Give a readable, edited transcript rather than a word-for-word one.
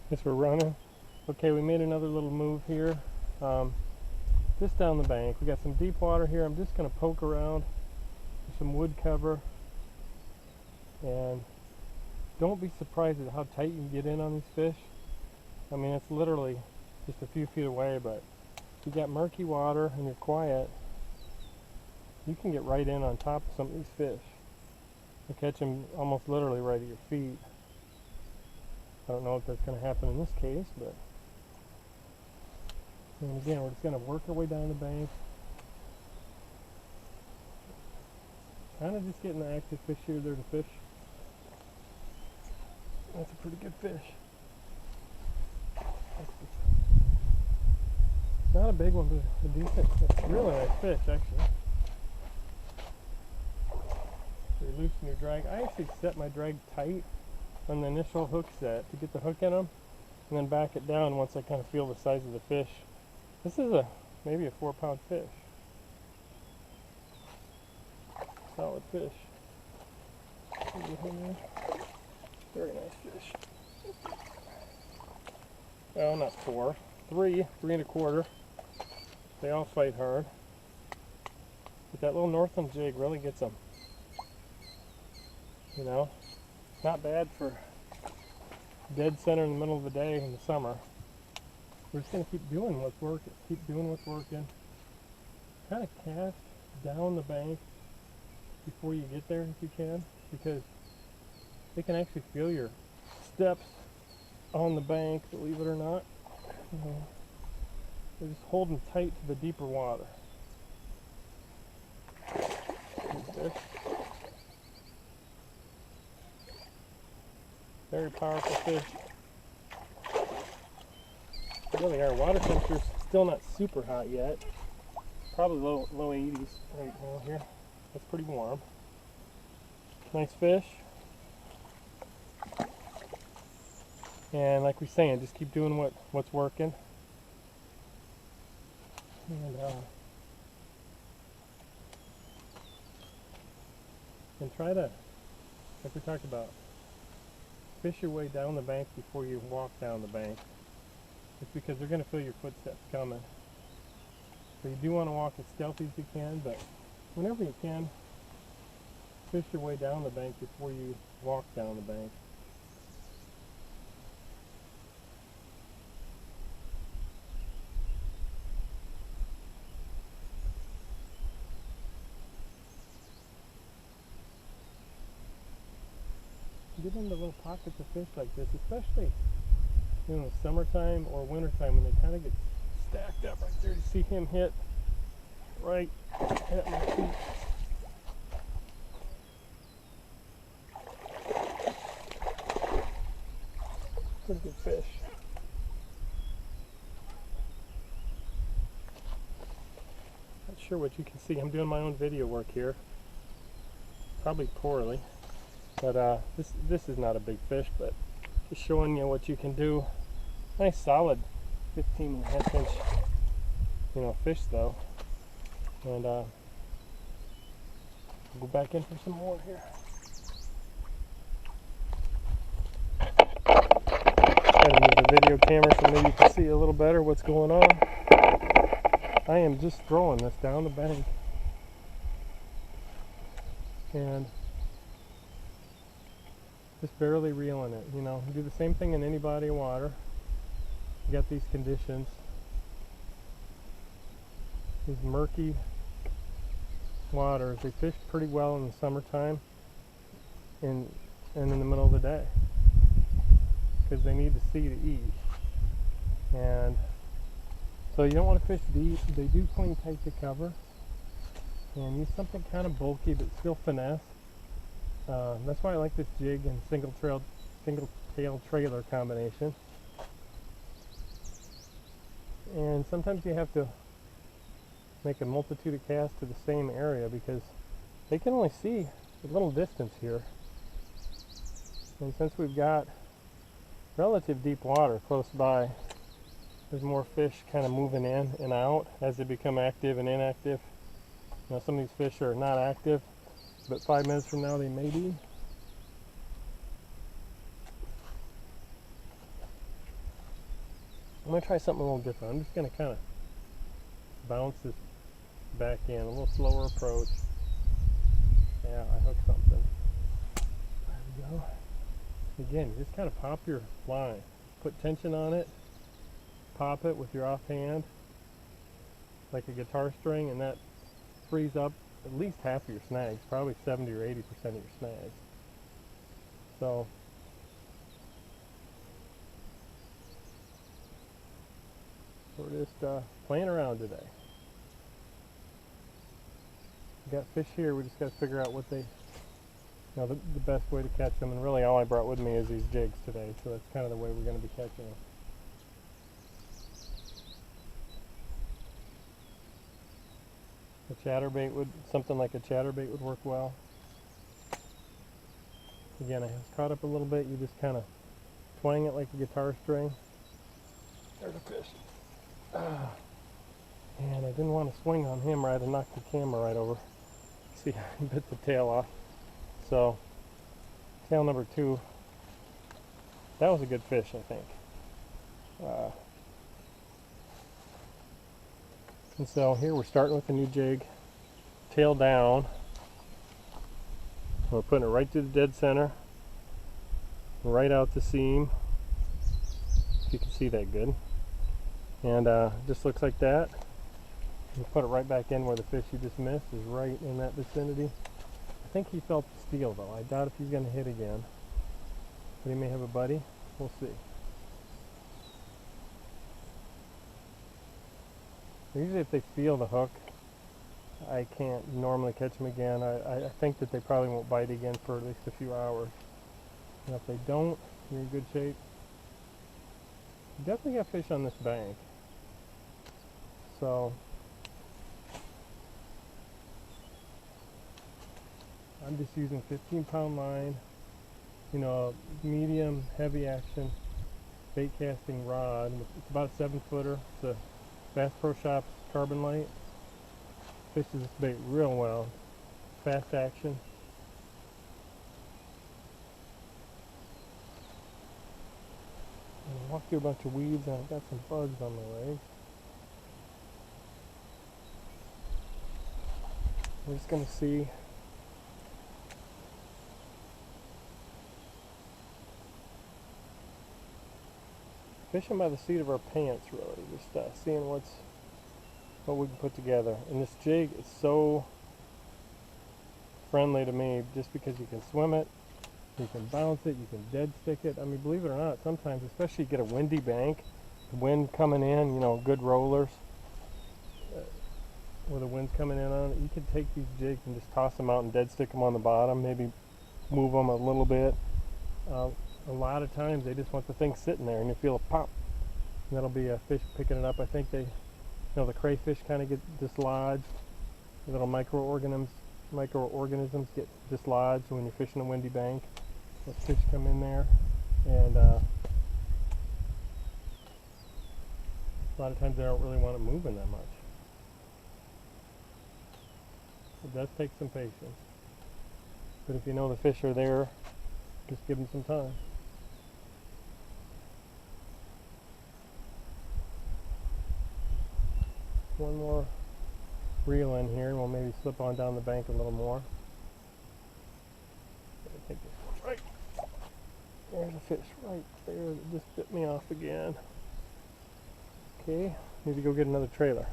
Guess we're running. Okay, we made another little move here. Just down the bank. We got some deep water here. I'm just going to poke around with some wood cover. And don't be surprised at how tight you can get in on these fish. I mean, it's literally just a few feet away, but if you got murky water and you're quiet, you can get right in on top of some of these fish and catch them almost literally right at your feet. I don't know if that's going to happen in this case, but and again, we're just going to work our way down the bank. Kind of just getting the active fish here there to fish. That's a pretty good fish. Not a big one, but a decent. It's a really nice fish, actually. So you loosen your drag. I actually set my drag tight on the initial hook set to get the hook in them, and then back it down once I kind of feel the size of the fish. This is maybe a 4-pound fish. Solid fish. Very nice fish. Oh, not 4. 3 1/4. They all fight hard. But that little Northland jig really gets them. You know, not bad for dead center in the middle of the day in the summer. We're just going to keep doing what's working. Keep doing what's working. Kind of cast down the bank before you get there if you can, because they can actually feel your steps on the bank, believe it or not. They're just holding tight to the deeper water. Very powerful fish. Really, our water temperature's still not super hot yet. Probably low 80s right now here. That's pretty warm. Nice fish. And like we're saying, just keep doing what's working. And try to, like we talked about, fish your way down the bank before you walk down the bank. It's because they're going to feel your footsteps coming. So you do want to walk as stealthy as you can, but whenever you can, fish your way down the bank before you walk down the bank. Get into little pockets of fish like this, especially summertime or wintertime when they kind of get stacked up right there. To see him hit right at my feet. Pretty good fish. Not sure what you can see. I'm doing my own video work here. Probably poorly. But this is not a big fish, but just showing you what you can do. Nice solid 15.5 inch fish though. And we'll go back in for some more here. Try to move the video camera so maybe you can see a little better what's going on. I am just throwing this down the bank. And just barely reeling it, Do the same thing in any body of water. You got these conditions. These murky waters. They fish pretty well in the summertime and in the middle of the day because they need to see to eat. And so you don't want to fish deep. They do cling tight to cover. And use something kind of bulky but still finesse. That's why I like this jig and single tail trailer combination. And sometimes you have to make a multitude of casts to the same area because they can only see a little distance here. And since we've got relative deep water close by, there's more fish kind of moving in and out as they become active and inactive. Some of these fish are not active, but 5 minutes from now they may be. I'm going to try something a little different. I'm just going to kind of bounce this back in, a little slower approach. Yeah, I hooked something. There we go. Again, you just kind of pop your line. Put tension on it, pop it with your offhand, like a guitar string, and that frees up at least half of your snags, probably 70 or 80% of your snags. So, we're just playing around today. We got fish here, we just got to figure out what they, the best way to catch them, and really all I brought with me is these jigs today, so that's kind of the way we're going to be catching them. A chatterbait something like a chatterbait would work well. Again, I was caught up a little bit, you just kind of twang it like a guitar string. There's a fish. And I didn't want to swing on him or I'd have knocked the camera right over. See, I bit the tail off. So, tail number 2, that was a good fish, I think. And so here we're starting with a new jig, tail down. We're putting it right to the dead center, right out the seam, if you can see that good. And just looks like that. You put it right back in where the fish you just missed is right in that vicinity. I think he felt the steel though. I doubt if he's going to hit again. But he may have a buddy. We'll see. Usually if they feel the hook, I can't normally catch them again. I think that they probably won't bite again for at least a few hours. And if they don't, you're in good shape. You definitely got fish on this bank. So I'm just using 15-pound line, medium heavy action bait casting rod. It's about a 7-footer. It's a Bass Pro Shops Carbon Light. Fishes this bait real well. Fast action. I walked through a bunch of weeds and I've got some bugs on my legs. We're just going to see. Fishing by the seat of our pants, really. Just seeing what we can put together. And this jig is so friendly to me just because you can swim it, you can bounce it, you can dead stick it. I mean, believe it or not, sometimes, especially you get a windy bank, the wind coming in, good rollers, where the wind's coming in on it, you can take these jigs and just toss them out and dead stick them on the bottom, maybe move them a little bit. A lot of times they just want the thing sitting there and you feel a pop. And that'll be a fish picking it up. I think the crayfish kind of get dislodged. The little microorganisms get dislodged when you're fishing a windy bank. Those fish come in there, and a lot of times they don't really want it moving that much. It does take some patience. But if you know the fish are there, just give them some time. One more reel in here and we'll maybe slip on down the bank a little more. I think this one's right. There's a fish right there that just bit me off again. Okay, need to go get another trailer.